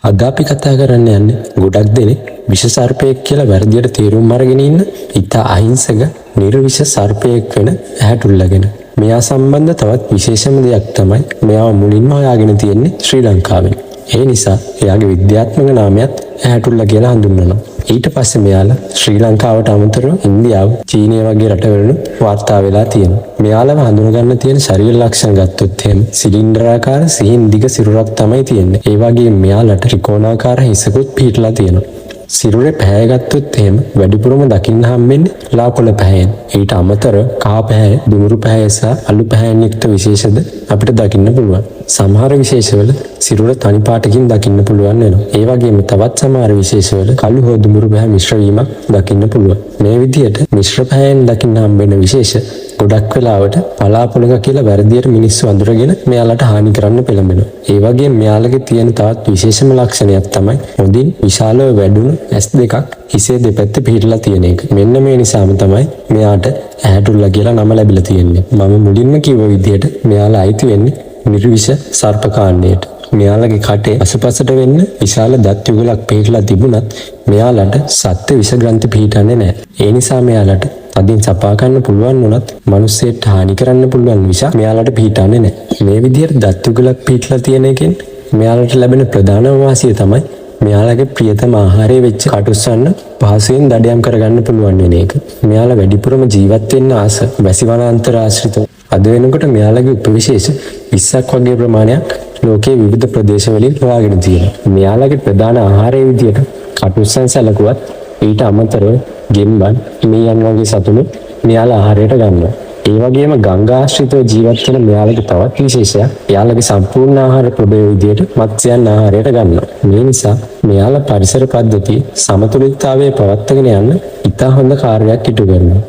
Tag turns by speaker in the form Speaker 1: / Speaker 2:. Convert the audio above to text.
Speaker 1: අද අපි කතා කරන්න යන්නේ ගොඩක් දෙනෙක් විෂ සර්පයෙක් කියලා වැරදියට තේරුම් අරගෙන ඉන්න ඉතා අහිංසක නිර්විෂ සර්පයෙක් වෙන ඇහැටුල්ලා ගැන. මෙයා සම්බන්ධ තවත් විශේෂම දෙයක් තමයි මෙයාව මුලින්ම හොයාගෙන තියෙන්නේ ශ්‍රී ලංකාවෙන්. ඒ නිසා එයාගේ විද්‍යාත්මක නාමයත් ඇහැටුල්ලා කියලා හඳුන්වනවා. ඊට පස්සේ මෙයාලා ශ්‍රී ලංකාවට අමතරව ඉන්දියාව, චීනය වගේ රටවලුත් වාර්තා වෙලා තියෙනවා. මෙයාලව හඳුනගන්න තියෙන ශරීර ලක්ෂණ ගත්තොත් එහෙම සිලින්ඩරාකාර සිහින් දිග සිරුරක් තමයි තියෙන්නේ. ඒ වගේම මෙයාලට ත්‍රිකෝණාකාර හිසකුත් පිහිටලා තියෙනවා. සිරුරේ පැහැ ගත්තොත් එහෙම වැඩිපුරම දකින්න හම්බෙන්නේ ලාකොළ පැහැයෙන්. ඊට අමතරව කහ පැහැ, දුමුරු පැහැ සහ අලු පැහැයෙන් යුක්ත විශේෂද අපිට දකින්න පුළුවන්. සමහර විශේෂවල සිරුර තනි පාටකින් දකින්න පුළුවන් වෙනවා. ඒ වගේම තවත් සමහර විශේෂවල කළු හෝ දුමුරු පැහැ මිශ්‍ර වීමක් දකින්න පුළුවන්. මේ විදිහට මිශ්‍ර පැහැයෙන් දකින්න හම්බෙන විශේෂ ගොඩක් වෙලාවට පලාපොළක කියලා වැරදියට මිනිස්සු අඳුරගෙන මෙයාලට හානි කරන්න පෙළඹෙනවා. ඒ වගේම මෙයාලගේ තියෙන තවත් විශේෂම ලක්ෂණයක් තමයි හොඳින් විශාලව වැඩුණු ඇස් දෙකක් හිසේ දෙපැත්තේ පිහිටලා තියෙන එක. මෙන්න මේ නිසාම තමයි මෙයාට ඇහැටුල්ලා කියලා නම ලැබිලා තියෙන්නේ. මම මුලින්ම කිව්ව විදිහට මෙයාලා අයිති වෙන්නේ නිර්විෂ සර්පකාණ්ඩයට. මෙයාලගේ කටේ අසපසට වෙන්න විශාල දත් යුගලක් පිහිටලා තිබුණත් මෙයාලට සත්ත්ව විෂ ග්‍රන්ථි පිහිටන්නේ නැහැ. ඒ නිසා මෙයාලට අදින් සපා ගන්න පුළුවන් වුණත් මිනිස්සෙට හානි කරන්න පුළුවන් නිසා මෙයාලට පිහිටන්නේ නැහැ. මේ විදිහට දත් යුගලක් පිහිටලා තියෙන එකෙන් මෙයාලට ලැබෙන ප්‍රධානම වාසිය තමයි මෙයාලගේ ප්‍රියතම ආහාරය වෙච්ච කටුස්සන්න පහසුවෙන් දඩයම් කරගන්න පුළුවන් වෙන එක. මෙයාලා වැඩිපුරම ජීවත් වෙන්න ආස වැසි වනාන්තර ආශ්‍රිතව. අද වෙනකොට මෙයාලගේ උපවිශේෂ 20ක් වගේ ප්‍රමාණයක් ලෝකයේ විවිධ ප්‍රදේශවලින් හොයාගෙන තියෙනවා. මෙයාලගේ ප්‍රධාන ආහාරය විදියට කටුස්සන් සැලකුවත් ඊට අමතරව ගෙම්බන්, මීයන් වගේ සතුන් මෙයාලා ආහාරයට ගන්නවා. ඒ වගේම ගංගා ආශ්‍රිතව ජීවත් වෙන මෙයාලගේ තවත් විශේෂයක් එයාලගේ සම්පූර්ණ ආහාර ප්‍රභේද විදියට මත්ස්‍යයන් ආහාරයට ගන්නවා. මේ නිසා මෙයාලා පරිසර පද්ධතියේ සමතුලිතතාවය පවත්වාගෙන යන්න ඉතා හොඳ කාර්යයක් ඉටු කරනවා.